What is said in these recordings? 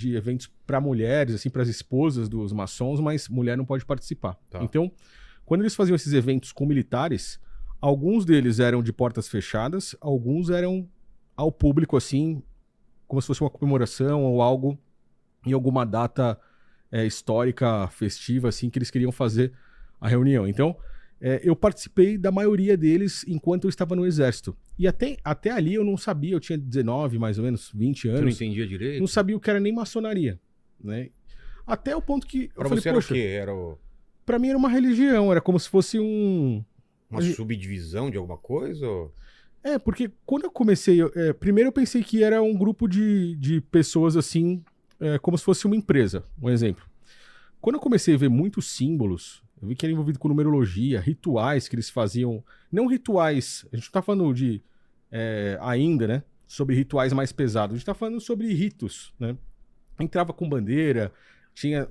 de eventos para mulheres, assim, para as esposas dos maçons, mas mulher não pode participar. Tá. Então, quando eles faziam esses eventos com militares, alguns deles eram de portas fechadas, alguns eram ao público, assim, como se fosse uma comemoração ou algo em alguma data histórica, festiva, assim, que eles queriam fazer a reunião. Então, eu participei da maioria deles enquanto eu estava no exército. E até ali eu não sabia, eu tinha 19, mais ou menos, 20 anos. Você não entendia direito? Não sabia o que era nem maçonaria, né? Até o ponto que Pra eu falei, você era o poxa, quê? Era o- pra mim era uma religião, era como se fosse uma subdivisão de alguma coisa? Ou... porque quando eu comecei, primeiro eu pensei que era um grupo de pessoas assim, como se fosse uma empresa, um exemplo. Quando eu comecei a ver muitos símbolos, eu vi que era envolvido com numerologia, rituais que eles faziam, não rituais, a gente não tá falando de, ainda, né, sobre rituais mais pesados, a gente tá falando sobre ritos, né. Entrava com bandeira, tinha,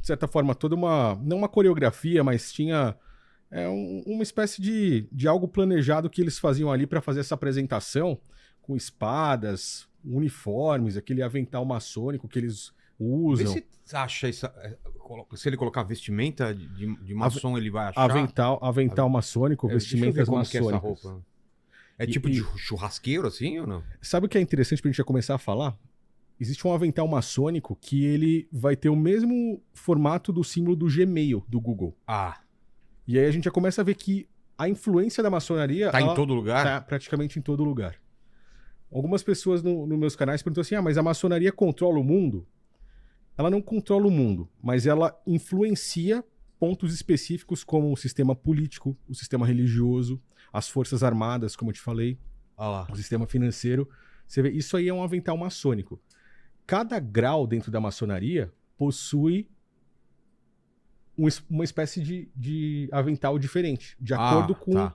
de certa forma, toda não uma coreografia, mas tinha uma espécie de algo planejado que eles faziam ali para fazer essa apresentação com espadas, uniformes, aquele avental maçônico que eles Vê usam. se você acha isso. Se ele colocar vestimenta de maçom, ele vai achar. Avental maçônico, Deixa eu ver vestimentas como que é essa maçônicas. roupa. É tipo de churrasqueiro, assim, ou não? Sabe o que é interessante pra gente já começar a falar? Existe um avental maçônico que ele vai ter o mesmo formato do símbolo do Gmail do Google. Ah, E aí a gente já começa a ver que a influência da maçonaria tá em todo lugar? tá praticamente em todo lugar. Algumas pessoas nos meus canais perguntam assim, mas a maçonaria controla o mundo? Ela não controla o mundo, mas ela influencia pontos específicos como o sistema político, o sistema religioso, as forças armadas, como eu te falei, Olha lá. o sistema financeiro. Você vê, isso aí é um avental maçônico. Cada grau dentro da maçonaria possui uma espécie de avental diferente, de acordo com... Tá.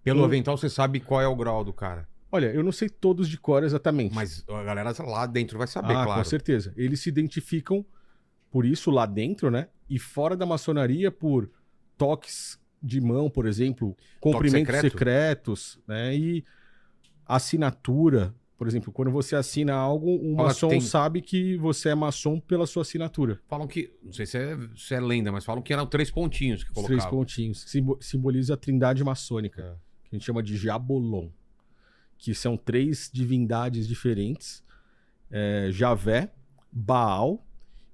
Pelo com- avental você sabe qual é o grau do cara. Olha, eu não sei todos de cor exatamente. Mas a galera lá dentro vai saber, Com claro. certeza. Eles se identificam por isso lá dentro, né? E fora da maçonaria por toques de mão, por exemplo, cumprimentos secreto? secretos, né? E assinatura. Por exemplo, quando você assina algo, um Fala maçom que tem- sabe que você é maçom pela sua assinatura. Falam que. Não sei se é lenda, mas falam que eram 3 pontinhos que Os colocavam. 3 pontinhos. Simboliza a trindade maçônica, que a gente chama de Jabolon. Que são 3 divindades diferentes. Javé, Baal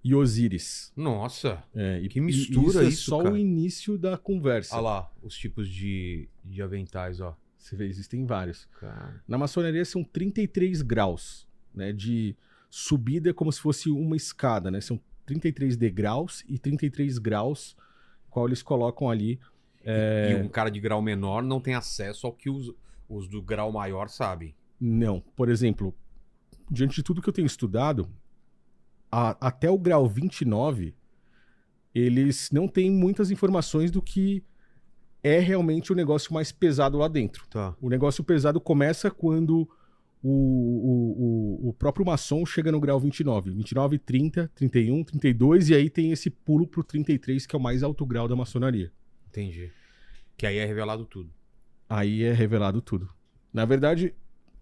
e Osíris. Nossa. Que mistura é isso, só cara. o início da conversa. Olha lá, os tipos de aventais, ó. Você vê, existem vários. Cara. Na maçonaria são 33 graus, né, de subida como se fosse uma escada, né? São 33 degraus e 33 graus, qual eles colocam ali. E um cara de grau menor não tem acesso ao que os do grau maior sabem. Não, por exemplo, diante de tudo que eu tenho estudado, até o grau 29, eles não têm muitas informações do que é realmente o negócio mais pesado lá dentro. Tá. O negócio pesado começa quando o próprio maçom chega no grau 29. 29, 30, 31, 32, e aí tem esse pulo pro 33, que é o mais alto grau da maçonaria. Entendi. Que aí é revelado tudo. Aí é revelado tudo. Na verdade,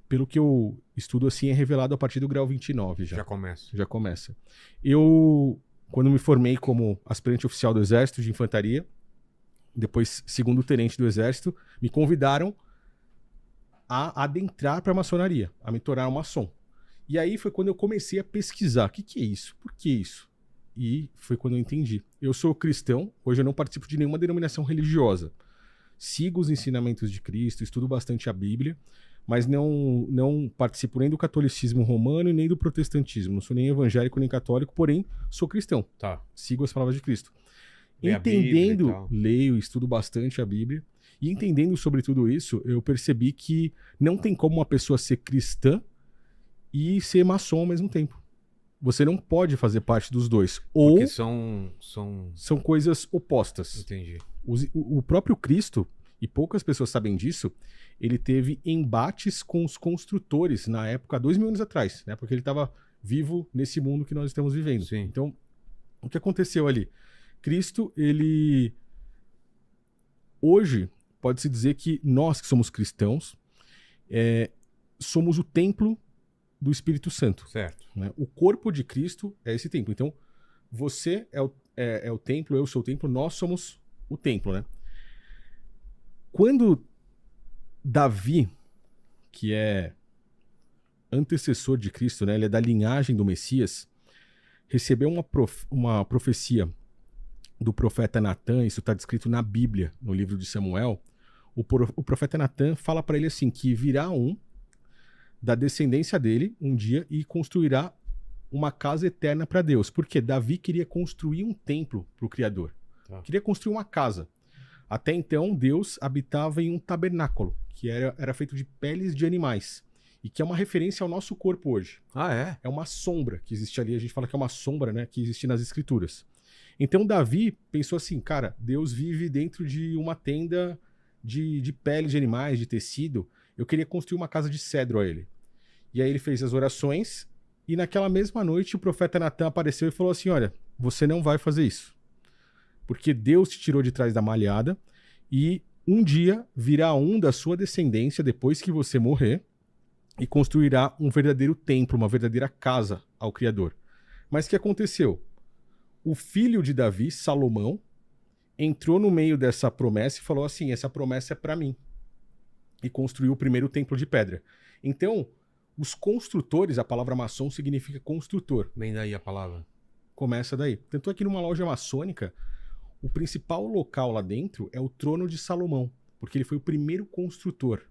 pelo que eu estudo assim, é revelado a partir do grau 29 já. Já começa. Já começa. Eu, quando me formei como aspirante oficial do Exército de Infantaria, depois segundo tenente do Exército, me convidaram a adentrar para a maçonaria, a me tornar um maçom. E aí foi quando eu comecei a pesquisar. O que é isso? Por que isso? E foi quando eu entendi. Eu sou cristão, hoje eu não participo de nenhuma denominação religiosa. Sigo os ensinamentos de Cristo, estudo bastante a Bíblia, mas não participo nem do catolicismo romano e nem do protestantismo. Não sou nem evangélico nem católico, porém sou cristão. Tá. Sigo as palavras de Cristo. Lê a Bíblia Entendendo, e tal. leio, estudo bastante a Bíblia, e entendendo sobre tudo isso, eu percebi que não tem como uma pessoa ser cristã e ser maçom ao mesmo tempo. Você não pode fazer parte dos dois. Ou Porque são... são coisas opostas. Entendi. O próprio Cristo, e poucas pessoas sabem disso, ele teve embates com os construtores na época, 2000 anos atrás, né? Porque ele estava vivo nesse mundo que nós estamos vivendo. Sim. Então, o que aconteceu ali? Cristo, ele... Hoje, pode-se dizer que nós que somos cristãos, somos o templo do Espírito Santo. Certo. Né? O corpo de Cristo é esse templo. Então, você é o templo, eu sou o templo, nós somos o templo, né? Quando Davi, que é antecessor de Cristo, né? Ele é da linhagem do Messias, recebeu uma profecia do profeta Natã, isso está descrito na Bíblia, no livro de Samuel. O profeta Natã fala para ele assim, que virá um da descendência dele um dia e construirá uma casa eterna para Deus. Porque Davi queria construir um templo para o Criador. Tá. Queria construir uma casa. Até então, Deus habitava em um tabernáculo, que era feito de peles de animais. E que é uma referência ao nosso corpo hoje. Ah, é? É uma sombra que existe ali. A gente fala que é uma sombra, né, que existe nas Escrituras. Então, Davi pensou assim, cara, Deus vive dentro de uma tenda de pele de animais, de tecido. Eu queria construir uma casa de cedro a ele. E aí ele fez as orações e naquela mesma noite o profeta Natã apareceu e falou assim, olha, você não vai fazer isso. Porque Deus te tirou de trás da malhada e um dia virá um da sua descendência depois que você morrer e construirá um verdadeiro templo, uma verdadeira casa ao Criador. Mas o que aconteceu? O filho de Davi, Salomão, entrou no meio dessa promessa e falou assim, essa promessa é para mim. E construiu o primeiro templo de pedra. Então, os construtores, a palavra maçom significa construtor. Vem daí a palavra. Começa daí. Tanto é que numa loja maçônica, o principal local lá dentro é o trono de Salomão, porque ele foi o primeiro construtor.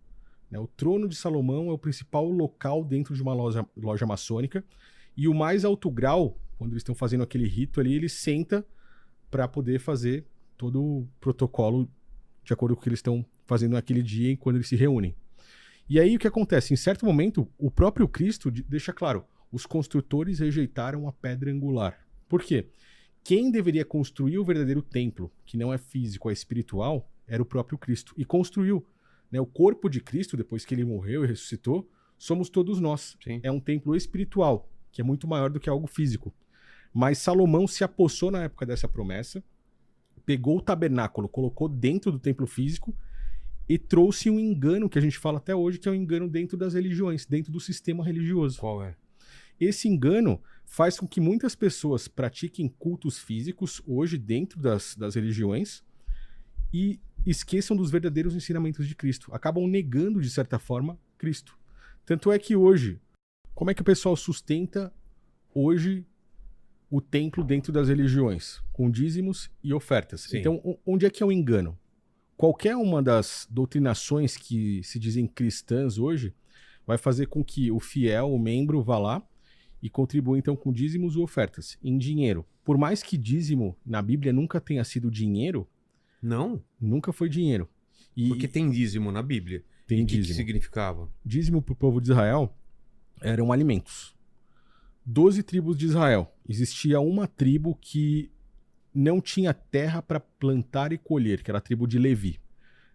Né? O trono de Salomão é o principal local dentro de uma loja maçônica. E o mais alto grau, quando eles estão fazendo aquele rito ali, ele senta para poder fazer todo o protocolo de acordo com o que eles estão fazendo naquele dia quando eles se reúnem. E aí o que acontece? Em certo momento, o próprio Cristo deixa claro, os construtores rejeitaram a pedra angular. Por quê? Quem deveria construir o verdadeiro templo, que não é físico, é espiritual, era o próprio Cristo. E construiu. Né? O corpo de Cristo, depois que ele morreu e ressuscitou, somos todos nós. Sim. É um templo espiritual, que é muito maior do que algo físico. Mas Salomão se apossou na época dessa promessa, pegou o tabernáculo, colocou dentro do templo físico e trouxe um engano que a gente fala até hoje, que é um engano dentro das religiões, dentro do sistema religioso. Qual é? Esse engano faz com que muitas pessoas pratiquem cultos físicos hoje dentro das religiões e esqueçam dos verdadeiros ensinamentos de Cristo. Acabam negando, de certa forma, Cristo. Tanto é que hoje, como é que o pessoal sustenta hoje o templo dentro das religiões? Com dízimos e ofertas. Sim. Então, onde é que é o engano? Qualquer uma das doutrinações que se dizem cristãs hoje vai fazer com que o fiel, o membro, vá lá e contribua então com dízimos ou ofertas em dinheiro. Por mais que dízimo na Bíblia nunca tenha sido dinheiro, Não? nunca foi dinheiro. E Porque tem dízimo na Bíblia. tem E o que dízimo. significava? Dízimo para o povo de Israel eram alimentos. 12 tribos de Israel. Existia uma tribo que não tinha terra para plantar e colher, que era a tribo de Levi.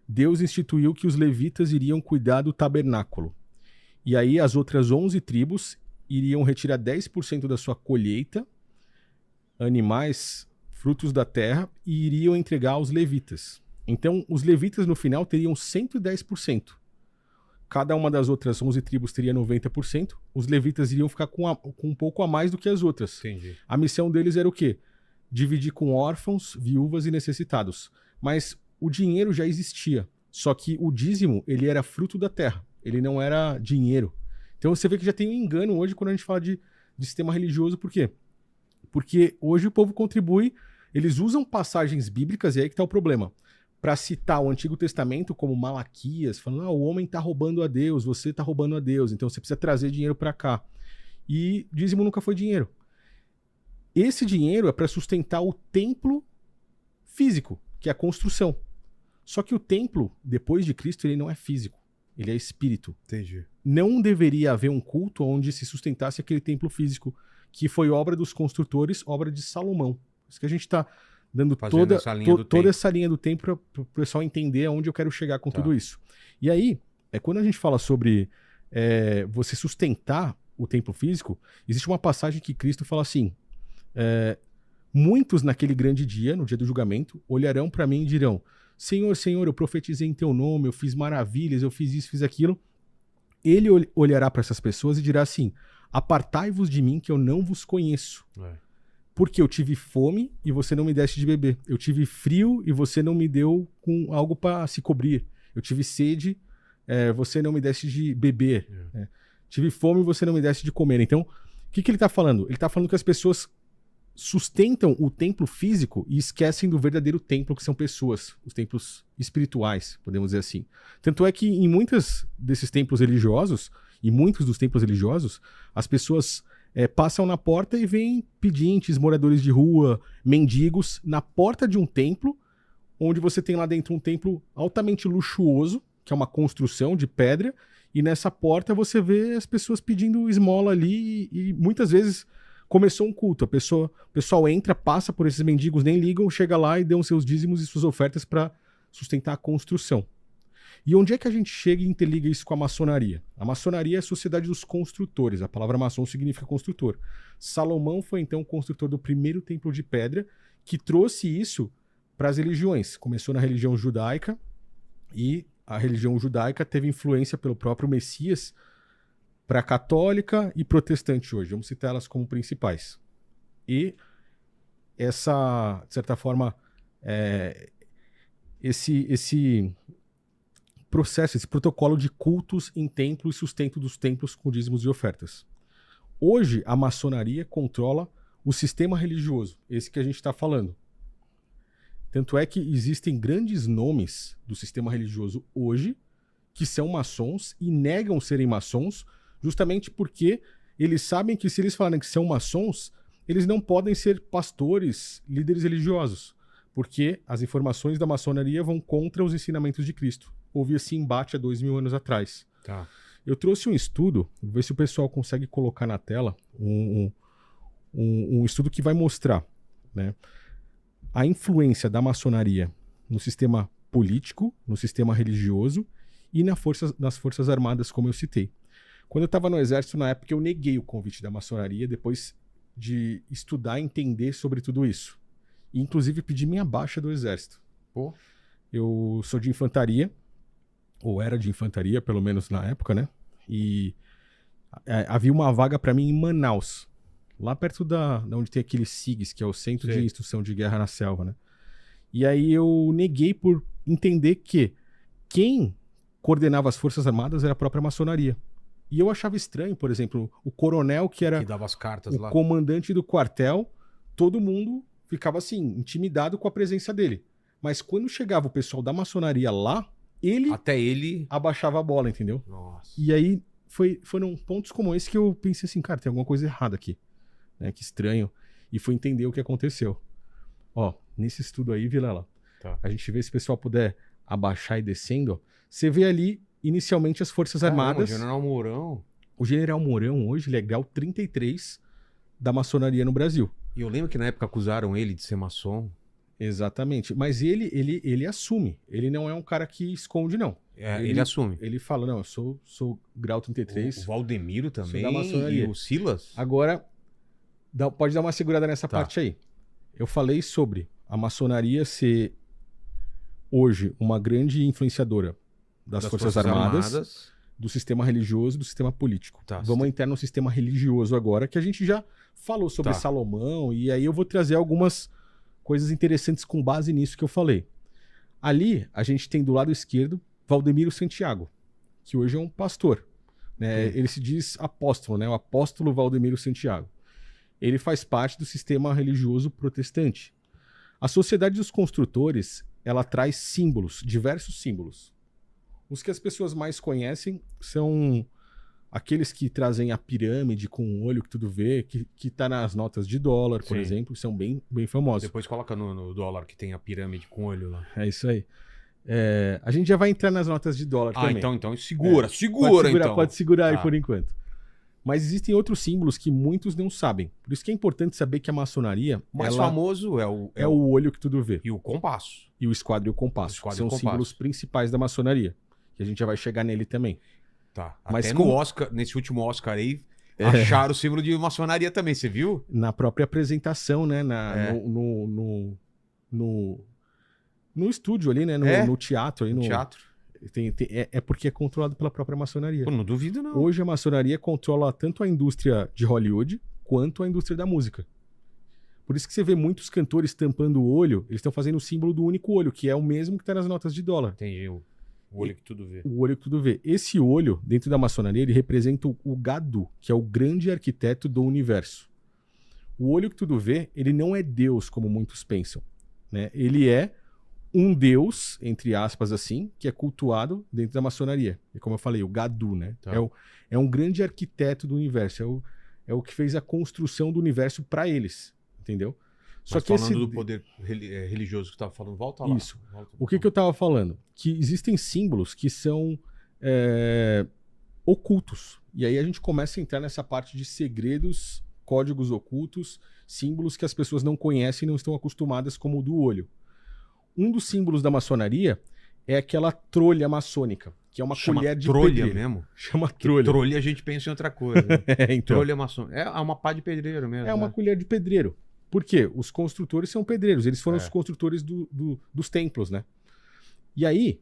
Deus instituiu que os levitas iriam cuidar do tabernáculo. E aí as outras 11 tribos iriam retirar 10% da sua colheita, animais, frutos da terra, e iriam entregar aos levitas. Então, os levitas no final teriam 110%. Cada uma das outras 11 tribos teria 90%. Os levitas iriam ficar com um pouco a mais do que as outras. Entendi. A missão deles era o quê? Dividir com órfãos, viúvas e necessitados. Mas o dinheiro já existia. Só que o dízimo, ele era fruto da terra. Ele não era dinheiro. Então você vê que já tem um engano hoje quando a gente fala de sistema religioso. Por quê? Porque hoje o povo contribui, eles usam passagens bíblicas, e aí que está o problema, para citar o Antigo Testamento como Malaquias, falando, o homem está roubando a Deus, você está roubando a Deus, então você precisa trazer dinheiro para cá. E dízimo nunca foi dinheiro. Esse dinheiro é para sustentar o templo físico, que é a construção. Só que o templo, depois de Cristo, ele não é físico, ele é espírito. Entendi. Não deveria haver um culto onde se sustentasse aquele templo físico, que foi obra dos construtores, obra de Salomão. Isso que a gente está dando Fazendo essa linha do toda tempo. essa linha do tempo para o pessoal entender aonde eu quero chegar com Tá. tudo isso. E aí, quando a gente fala sobre você sustentar o templo físico, existe uma passagem que Cristo fala assim, muitos naquele grande dia, no dia do julgamento, olharão para mim e dirão, Senhor, Senhor, eu profetizei em teu nome, eu fiz maravilhas, eu fiz isso, fiz aquilo. ele olhará para essas pessoas e dirá assim: apartai-vos de mim que eu não vos conheço. Porque eu tive fome e você não me deste de beber. Eu tive frio e você não me deu com algo para se cobrir. Eu tive sede, você não me deste de beber. Tive fome e você não me deste de comer. Então, o que ele está falando? Ele está falando que as pessoas sustentam o templo físico e esquecem do verdadeiro templo, que são pessoas, os templos espirituais, podemos dizer assim. Tanto é que em muitos desses templos religiosos, e muitos dos templos religiosos, as pessoas passam na porta e veem pedintes, moradores de rua, mendigos, na porta de um templo, onde você tem lá dentro um templo altamente luxuoso, que é uma construção de pedra, e nessa porta você vê as pessoas pedindo esmola ali e muitas vezes começou um culto. O pessoal entra, passa por esses mendigos, nem ligam, chega lá e dão seus dízimos e suas ofertas para sustentar a construção. E onde é que a gente chega e interliga isso com a maçonaria? A maçonaria é a sociedade dos construtores. A palavra maçom significa construtor. Salomão foi então o construtor do primeiro templo de pedra que trouxe isso para as religiões. Começou na religião judaica e a religião judaica teve influência pelo próprio Messias para católica e protestante hoje. Vamos citar elas como principais. E essa, de certa forma, esse processo, esse protocolo de cultos em templo e sustento dos templos com dízimos e ofertas. Hoje, a maçonaria controla o sistema religioso, esse que a gente está falando. Tanto é que existem grandes nomes do sistema religioso hoje que são maçons e negam serem maçons, justamente porque eles sabem que se eles falarem que são maçons, eles não podem ser pastores, líderes religiosos, porque as informações da maçonaria vão contra os ensinamentos de Cristo. Houve esse embate há 2000 anos atrás. Tá. Eu trouxe um estudo, vou ver se o pessoal consegue colocar na tela, um estudo que vai mostrar, né, a influência da maçonaria no sistema político, no sistema religioso e nas Forças Armadas, como eu citei. Quando eu estava no Exército, na época, eu neguei o convite da maçonaria depois de estudar e entender sobre tudo isso. E, inclusive, pedi minha baixa do Exército. Pô. Eu sou de infantaria, ou era de infantaria, pelo menos na época, né? E havia uma vaga para mim em Manaus, lá perto da onde tem aquele SIGS, que é o Centro de Instrução de Guerra na Selva, né? E aí eu neguei por entender que quem coordenava as Forças Armadas era a própria maçonaria. E eu achava estranho, por exemplo, o coronel que era que dava as cartas o lá. comandante do quartel, todo mundo ficava assim, intimidado com a presença dele. Mas quando chegava o pessoal da maçonaria lá, até ele abaixava a bola, entendeu? Nossa. E aí foram pontos como esse que eu pensei assim, cara, tem alguma coisa errada aqui. Né? Que estranho. E fui entender o que aconteceu. Ó, nesse estudo aí, Vilela, Tá. a gente vê se o pessoal puder abaixar e descendo, ó, você vê ali inicialmente as Forças Armadas. O General Mourão. O General Mourão hoje ele é grau 33 da maçonaria no Brasil. E eu lembro que na época acusaram ele de ser maçom. Exatamente. Mas ele assume. Ele não é um cara que esconde, não. Ele assume. Ele fala, não, eu sou grau 33. O Valdemiro também. da maçonaria. E o Silas. Agora, pode dar uma segurada nessa Tá. parte aí. Eu falei sobre a maçonaria ser hoje uma grande influenciadora das Forças Armadas, do sistema religioso e do sistema político. Tá. Vamos entrar no sistema religioso agora, que a gente já falou sobre Tá. Salomão, e aí eu vou trazer algumas coisas interessantes com base nisso que eu falei. Ali, a gente tem do lado esquerdo Valdemiro Santiago, que hoje é um pastor. Né? Ele se diz apóstolo, né? O apóstolo Valdemiro Santiago. Ele faz parte do sistema religioso protestante. A Sociedade dos Construtores, ela traz símbolos, diversos símbolos. Os que as pessoas mais conhecem são aqueles que trazem a pirâmide com o olho que tudo vê, que tá nas notas de dólar, por Sim. exemplo, são bem famosos. Depois coloca no dólar que tem a pirâmide com olho lá. É isso aí. A gente já vai entrar nas notas de dólar também. Então segura, Pode segurar aí Tá. por enquanto. Mas existem outros símbolos que muitos não sabem. Por isso que é importante saber que a maçonaria... O mais ela famoso é o olho que tudo vê. E o compasso. E o esquadro e o compasso. O esquadro são e o os compasso. símbolos principais da maçonaria. Que a gente já vai chegar nele também. Tá. Mas Até como- no Oscar, nesse último Oscar aí, acharam o símbolo de maçonaria também, você viu? Na própria apresentação, né? É. No estúdio ali, né? No teatro. Ali, No teatro. É porque é controlado pela própria maçonaria. Pô, não duvido, não. Hoje a maçonaria controla tanto a indústria de Hollywood quanto a indústria da música. Por isso que você vê muitos cantores tampando o olho, eles estão fazendo o símbolo do único olho, que é o mesmo que está nas notas de dólar. Entendi. O olho que tudo vê. O olho que tudo vê. Esse olho, dentro da maçonaria, ele representa o Gadu, que é o grande arquiteto do universo. O olho que tudo vê, ele não é Deus, como muitos pensam, né? Ele é um Deus, entre aspas assim, que é cultuado dentro da maçonaria. E como eu falei, o Gadu, né? Tá. É um grande arquiteto do universo. É o que fez a construção do universo para eles, entendeu? Só que falando do poder religioso que você estava falando, volta lá. Isso. O que eu estava falando? Que existem símbolos que são ocultos. E aí a gente começa a entrar nessa parte de segredos, códigos ocultos, símbolos que as pessoas não conhecem e não estão acostumadas, como o do olho. Um dos símbolos da maçonaria é aquela trolha maçônica, que é uma colher de trolha pedreiro. mesmo? Chama trolha. Trolha a gente pensa em outra coisa. Então. Trolha maçônica. É uma pá de pedreiro mesmo. É uma colher de pedreiro. Por quê? Os construtores são pedreiros. Eles foram os construtores dos templos, né? E aí,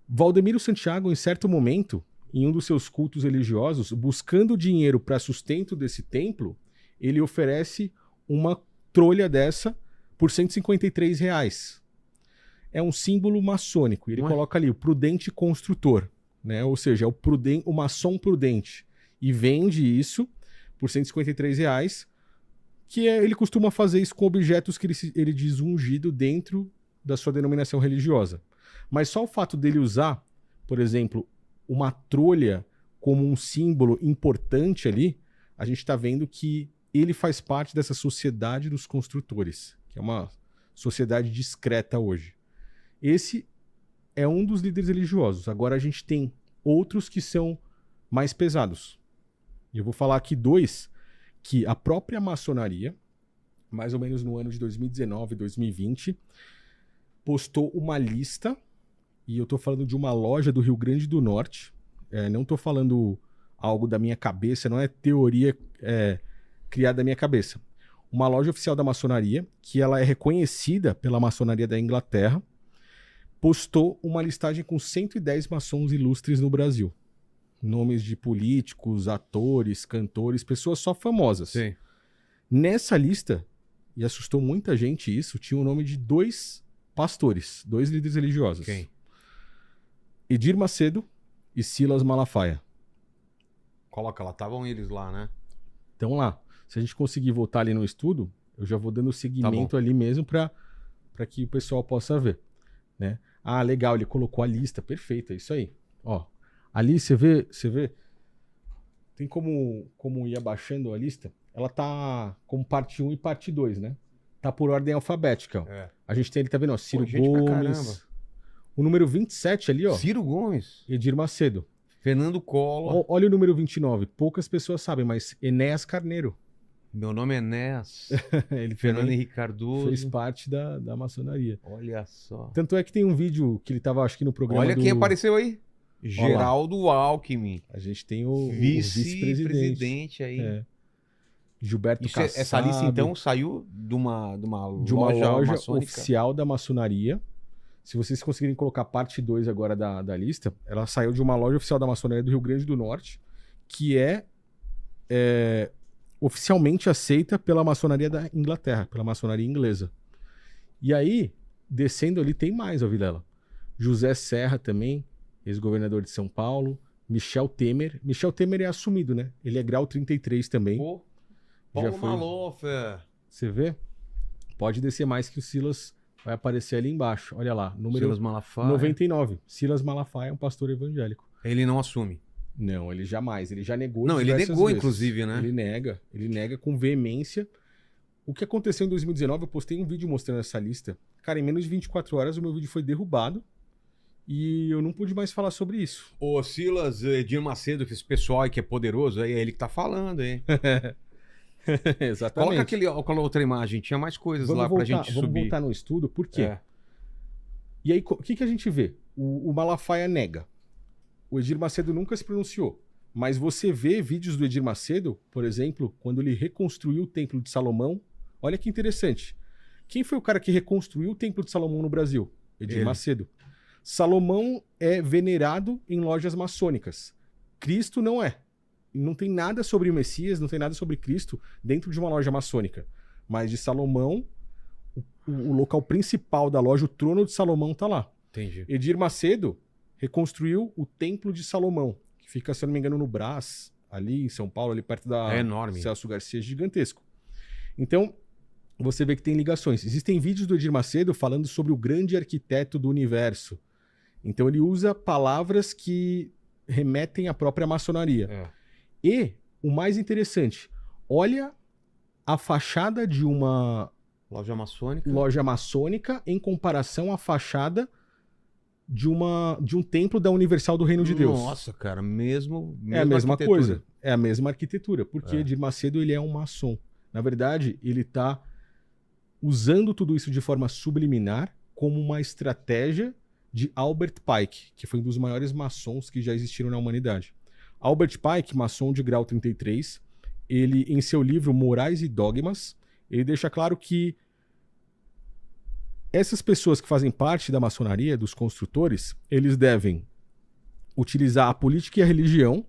Valdemiro Santiago, em certo momento, em um dos seus cultos religiosos, buscando dinheiro para sustento desse templo, ele oferece uma trolha dessa por R$153. É um símbolo maçônico. Ele coloca ali o prudente construtor, né? Ou seja, é o maçom prudente. E vende isso por R$153, que ele costuma fazer isso com objetos que ele diz ungido dentro da sua denominação religiosa. Mas só o fato dele usar, por exemplo, uma trolha como um símbolo importante ali, a gente está vendo que ele faz parte dessa sociedade dos construtores, que é uma sociedade discreta hoje. Esse é um dos líderes religiosos. Agora a gente tem outros que são mais pesados. E eu vou falar aqui dois que a própria maçonaria, mais ou menos no ano de 2019, 2020, postou uma lista, e eu estou falando de uma loja do Rio Grande do Norte. Não estou falando algo da minha cabeça, não é teoria criada da minha cabeça. Uma loja oficial da maçonaria, que ela é reconhecida pela maçonaria da Inglaterra, postou uma listagem com 110 maçons ilustres no Brasil. Nomes de políticos, atores, cantores, pessoas só famosas. Sim. Nessa lista, e assustou muita gente isso, tinha o nome de 2 pastores, 2 líderes religiosos. Quem? Edir Macedo e Silas Malafaia. Coloca lá, estavam eles lá, né? Então lá, se a gente conseguir voltar ali no estudo, eu já vou dando seguimento ali mesmo para que o pessoal possa ver, né? Ah, legal, ele colocou a lista, perfeito, é isso aí. Ó, ali você vê, tem como ir abaixando a lista, ela tá como parte 1 e parte 2, né? Tá por ordem alfabética, ó. A gente tem ele, tá vendo, ó, Ciro Gomes, o número 27 ali, ó. Ciro Gomes. Edir Macedo. Fernando Collor. Olha o número 29, poucas pessoas sabem, mas Enéas Carneiro. Meu nome é Enéas. Ele Fernando Henrique Cardoso. fez parte da maçonaria. Olha só. Tanto é que tem um vídeo que ele tava, acho que no programa Olha quem apareceu aí. Geraldo Alckmin. A gente tem o vice-presidente aí. Gilberto Kassab. Essa lista, então, saiu de uma loja maçônica oficial da maçonaria. Se vocês conseguirem colocar parte 2 agora da lista, ela saiu de uma loja oficial da maçonaria do Rio Grande do Norte, que é oficialmente aceita pela maçonaria da Inglaterra, pela maçonaria inglesa. E aí, descendo ali, tem mais, ó, Vilela. José Serra também, ex-governador de São Paulo. Michel Temer. Michel Temer é assumido, né? Ele é grau 33 também. Pô, Paulo Maluf. Você vê? Pode descer mais que o Silas vai aparecer ali embaixo. Olha lá, número Silas Malafaia. 99. Silas Malafaia é um pastor evangélico. Ele não assume. Não, ele jamais. Ele já negou. Não, ele negou, vezes. inclusive, né? Ele nega com veemência. O que aconteceu em 2019, eu postei um vídeo mostrando essa lista. Cara, em menos de 24 horas o meu vídeo foi derrubado e eu não pude mais falar sobre isso. Ô, Silas, Edir Macedo, esse pessoal aí que é poderoso, aí é ele que tá falando, hein? Exatamente. Coloca aquela outra imagem, tinha mais coisas lá pra gente subir. Vamos voltar no estudo, por quê? E aí, o que a gente vê? O Malafaia nega. O Edir Macedo nunca se pronunciou. Mas você vê vídeos do Edir Macedo, por exemplo, quando ele reconstruiu o Templo de Salomão. Olha que interessante. Quem foi o cara que reconstruiu o Templo de Salomão no Brasil? Edir Macedo. Salomão é venerado em lojas maçônicas. Cristo não é. Não tem nada sobre o Messias, não tem nada sobre Cristo dentro de uma loja maçônica. Mas de Salomão, o local principal da loja, o trono de Salomão, tá lá. Entendi. Edir Macedo reconstruiu o Templo de Salomão, que fica, se eu não me engano, no Brás, ali em São Paulo, ali perto da É enorme. Celso Garcia, gigantesco. Então, você vê que tem ligações. Existem vídeos do Edir Macedo falando sobre o grande arquiteto do universo. Então, ele usa palavras que remetem à própria maçonaria. É. E, o mais interessante, olha a fachada de uma Loja maçônica. loja maçônica em comparação à fachada de um templo da Universal do Reino de Deus. Nossa, cara, mesmo. É a mesma arquitetura. coisa. É a mesma arquitetura. Porque É. Edir Macedo ele é um maçom. Na verdade, ele está usando tudo isso de forma subliminar como uma estratégia de Albert Pike, que foi um dos maiores maçons que já existiram na humanidade. Albert Pike, maçom de grau 33, ele, em seu livro Morais e Dogmas, ele deixa claro que essas pessoas que fazem parte da maçonaria, dos construtores, eles devem utilizar a política e a religião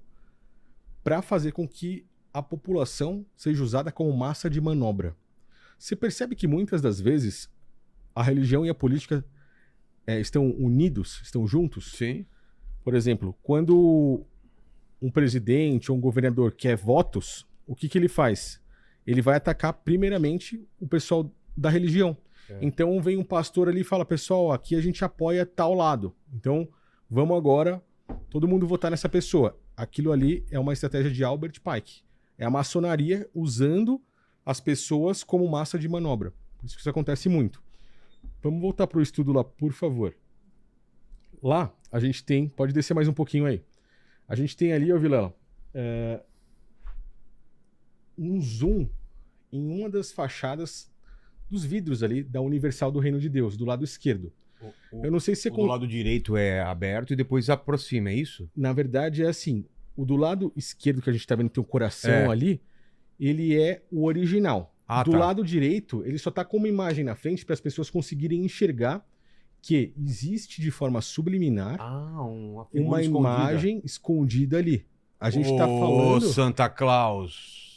para fazer com que a população seja usada como massa de manobra. Você percebe que muitas das vezes a religião e a política estão unidos, estão juntos? Sim. Por exemplo, quando um presidente ou um governador quer votos, o que ele faz? Ele vai atacar primeiramente o pessoal da religião. É. Então vem um pastor ali e fala, pessoal, aqui a gente apoia tal lado. Então vamos agora todo mundo votar nessa pessoa. Aquilo ali é uma estratégia de Albert Pike. É a maçonaria usando as pessoas como massa de manobra. Por isso que isso acontece muito. Vamos voltar para o estudo lá, por favor. Lá, a gente tem... Pode descer mais um pouquinho aí. A gente tem ali, ó, Vilela, um zoom em uma das fachadas dos vidros ali da Universal do Reino de Deus, do lado esquerdo. Eu não sei se você... O do lado direito é aberto e depois aproxima, é isso? Na verdade, é assim. O do lado esquerdo que a gente tá vendo que tem um coração ali, ele é o original. Ah, do tá. lado direito, ele só tá com uma imagem na frente para as pessoas conseguirem enxergar que existe de forma subliminar Uma uma imagem escondida ali. A gente tá falando... Santa Claus.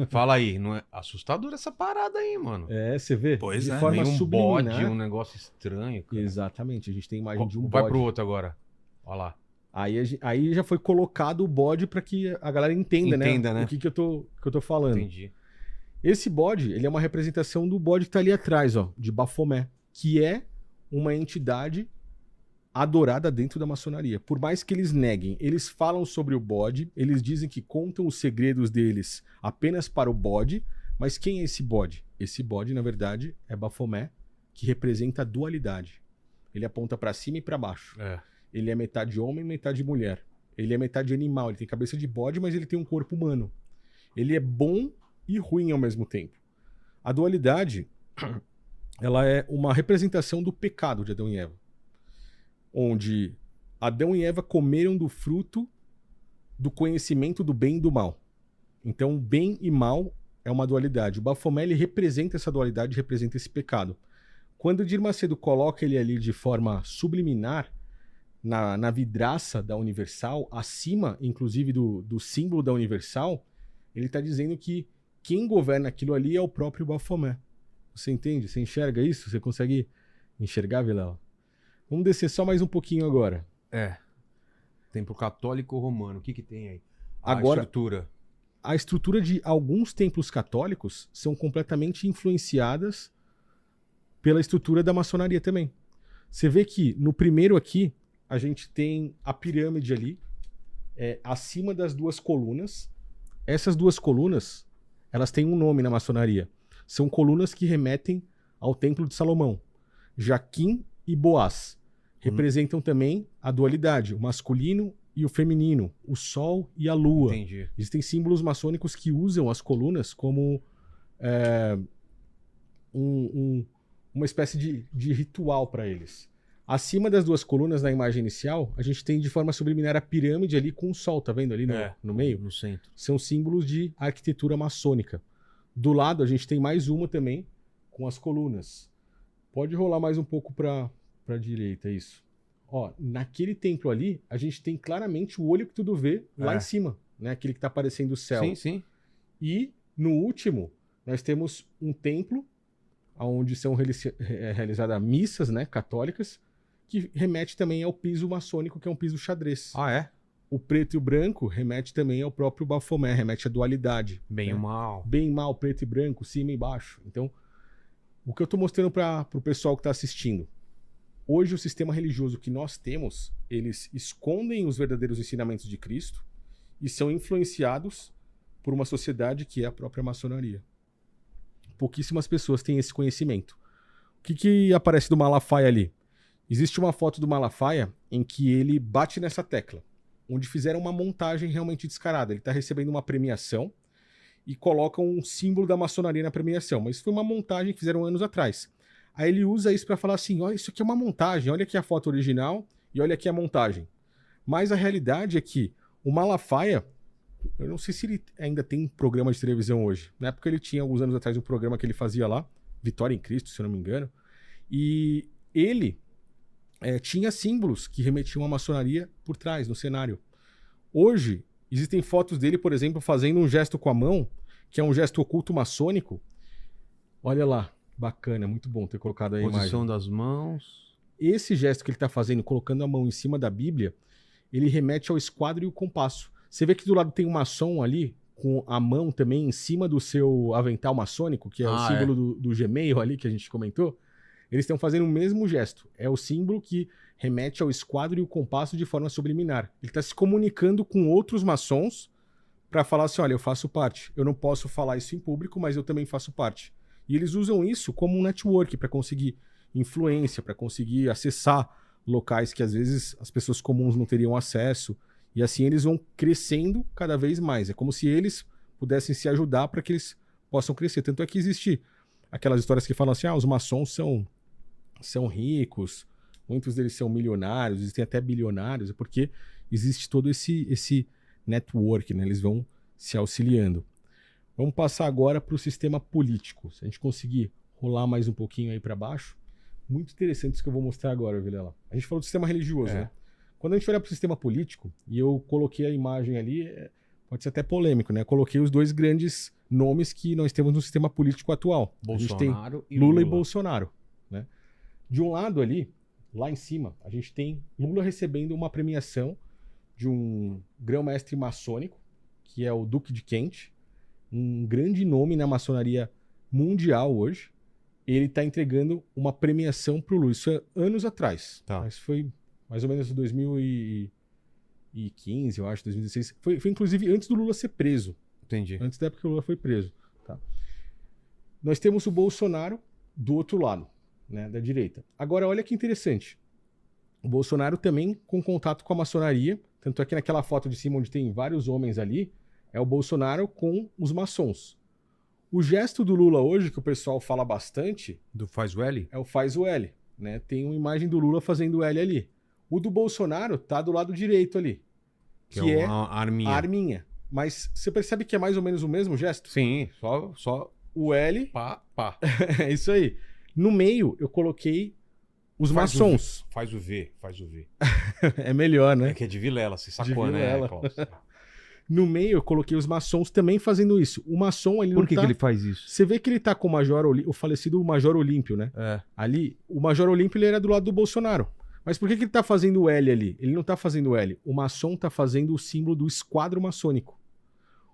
Fala aí, não é assustador essa parada aí, mano? Você vê? Pois de é, forma Vem um subliminar. bode, um negócio estranho, cara. Exatamente, a gente tem imagem de um Vai bode. pro outro agora. Olha lá. Aí já foi colocado o bode para que a galera entenda, Entenda, né? o que eu tô falando. Entendi. Esse bode, ele é uma representação do bode que tá ali atrás, ó, de Baphomet, que é uma entidade adorada dentro da maçonaria. Por mais que eles neguem, eles falam sobre o bode, eles dizem que contam os segredos deles apenas para o bode, mas quem é esse bode? Esse bode, na verdade, é Baphomet, que representa a dualidade. Ele aponta para cima e para baixo. É. Ele é metade homem e metade mulher. Ele é metade animal, ele tem cabeça de bode, mas ele tem um corpo humano. Ele é bom e ruim ao mesmo tempo. A dualidade, ela é uma representação do pecado de Adão e Eva, onde Adão e Eva comeram do fruto do conhecimento do bem e do mal. Então, bem e mal é uma dualidade. O Baphomet ele representa essa dualidade, representa esse pecado. Quando o Edir Macedo coloca ele ali de forma subliminar, na vidraça da Universal, acima, inclusive, do símbolo da Universal, ele está dizendo que quem governa aquilo ali é o próprio Baphomet. Você entende? Você enxerga isso? Você consegue enxergar, Vilela? Vamos descer só mais um pouquinho agora. Tem pro católico romano. O que tem aí? Agora- Estrutura. A estrutura de alguns templos católicos são completamente influenciadas pela estrutura da maçonaria também. Você vê que no primeiro aqui, a gente tem a pirâmide ali, acima das duas colunas. Essas duas colunas, elas têm um nome na maçonaria. São colunas que remetem ao Templo de Salomão. Jaquim e Boaz representam também a dualidade, o masculino e o feminino, o sol e a lua. Entendi. Existem símbolos maçônicos que usam as colunas como uma espécie de ritual para eles. Acima das duas colunas, na imagem inicial, a gente tem de forma subliminar a pirâmide ali com o sol, tá vendo ali no meio? No centro. São símbolos de arquitetura maçônica. Do lado, a gente tem mais uma também com as colunas. Pode rolar mais um pouco para a direita, isso. Ó, naquele templo ali, a gente tem claramente o olho que tudo vê lá em cima, né? Aquele que tá aparecendo o céu. Sim, sim. E no último, nós temos um templo onde são realizadas missas, né, católicas, que remete também ao piso maçônico, que é um piso xadrez. Ah, é? O preto e o branco remete também ao próprio Baphomet, remete à dualidade. Bem ou mal. Bem e mal, preto e branco, cima e baixo. Então, o que eu estou mostrando para o pessoal que está assistindo, hoje o sistema religioso que nós temos, eles escondem os verdadeiros ensinamentos de Cristo e são influenciados por uma sociedade que é a própria maçonaria. Pouquíssimas pessoas têm esse conhecimento. O que aparece do Malafaia ali? Existe uma foto do Malafaia em que ele bate nessa tecla, onde fizeram uma montagem realmente descarada. Ele está recebendo uma premiação e colocam um símbolo da maçonaria na premiação. Mas foi uma montagem que fizeram anos atrás. Aí ele usa isso para falar assim, olha, isso aqui é uma montagem, olha aqui a foto original e olha aqui a montagem. Mas a realidade é que o Malafaia, eu não sei se ele ainda tem programa de televisão hoje. Na época ele tinha, alguns anos atrás, um programa que ele fazia lá, Vitória em Cristo, se eu não me engano. E ele tinha símbolos que remetiam à maçonaria por trás, no cenário. Hoje, existem fotos dele, por exemplo, fazendo um gesto com a mão, que é um gesto oculto maçônico. Olha lá, bacana, muito bom ter colocado aí a imagem. Posição das mãos. Esse gesto que ele está fazendo, colocando a mão em cima da Bíblia, ele remete ao esquadro e o compasso. Você vê que do lado tem um maçom ali, com a mão também em cima do seu avental maçônico, que é o símbolo do Gmail ali que a gente comentou. Eles estão fazendo o mesmo gesto. É o símbolo que remete ao esquadro e o compasso de forma subliminar. Ele está se comunicando com outros maçons para falar assim, olha, eu faço parte. Eu não posso falar isso em público, mas eu também faço parte. E eles usam isso como um network para conseguir influência, para conseguir acessar locais que às vezes as pessoas comuns não teriam acesso. E assim eles vão crescendo cada vez mais. É como se eles pudessem se ajudar para que eles possam crescer. Tanto é que existe aquelas histórias que falam assim, os maçons são ricos, muitos deles são milionários, existem até bilionários, porque existe todo esse network, né? Eles vão se auxiliando. Vamos passar agora para o sistema político. Se a gente conseguir rolar mais um pouquinho aí para baixo, muito interessante isso que eu vou mostrar agora, Vilela. A gente falou do sistema religioso, né? Quando a gente olha para o sistema político, e eu coloquei a imagem ali, pode ser até polêmico, né? Eu coloquei os dois grandes nomes que nós temos no sistema político atual. Bolsonaro e Lula e Bolsonaro, né? De um lado ali, lá em cima, a gente tem Lula recebendo uma premiação de um grão-mestre maçônico, que é o Duque de Kent, um grande nome na maçonaria mundial hoje. Ele está entregando uma premiação para o Lula. Isso é anos atrás. Tá. Mas foi mais ou menos em 2015, eu acho, 2016. Foi inclusive antes do Lula ser preso. Entendi. Antes da época que o Lula foi preso. Tá? Nós temos o Bolsonaro do outro lado, né, da direita. Agora, olha que interessante. O Bolsonaro também com contato com a maçonaria. Tanto é que naquela foto de cima, onde tem vários homens ali, é o Bolsonaro com os maçons. O gesto do Lula hoje, que o pessoal fala bastante... Do faz o L? É o faz o L. Né? Tem uma imagem do Lula fazendo o L ali. O do Bolsonaro tá do lado direito ali. Que é a arminha. A arminha. Mas você percebe que é mais ou menos o mesmo gesto? Sim, só o L. Pá. É isso aí. No meio, eu coloquei os maçons. Faz o V. É melhor, né? É que é de Vilela, você sacou, de Vilela. né, Klaus? No meio, eu coloquei os maçons também fazendo isso. O maçom, ele Por que ele faz isso? Você vê que ele tá com o falecido Major Olímpio, né? É. Ali, o Major Olímpio, ele era do lado do Bolsonaro. Mas por que ele tá fazendo o L ali? Ele não tá fazendo o L. O maçom tá fazendo o símbolo do esquadro maçônico.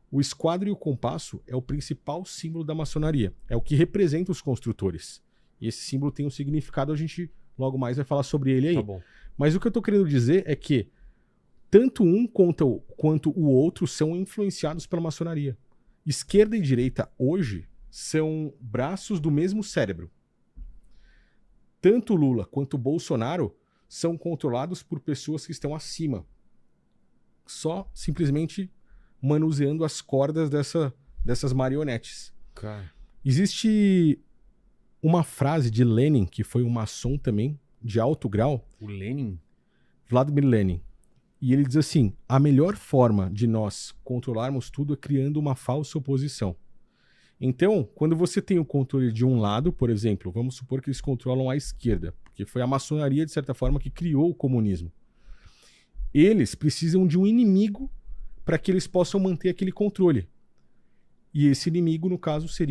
O esquadro e o compasso é o principal símbolo da maçonaria. É o que representa os construtores. E esse símbolo tem um significado, a gente logo mais vai falar sobre ele aí. Tá bom. Mas o que eu tô querendo dizer é que tanto um quanto o outro são influenciados pela maçonaria. Esquerda e direita hoje são braços do mesmo cérebro. Tanto Lula quanto Bolsonaro são controlados por pessoas que estão acima. Só simplesmente manuseando as cordas dessas marionetes. Cara. Existe uma frase de Lenin, que foi um maçom também, de alto grau. O Lenin? Vladimir Lenin. E ele diz assim, a melhor forma de nós controlarmos tudo é criando uma falsa oposição. Então, quando você tem o controle de um lado, por exemplo, vamos supor que eles controlam a esquerda. porque foi a maçonaria, de certa forma, que criou o comunismo. Eles precisam de um inimigo para que eles possam manter aquele controle. E esse inimigo, no caso, seria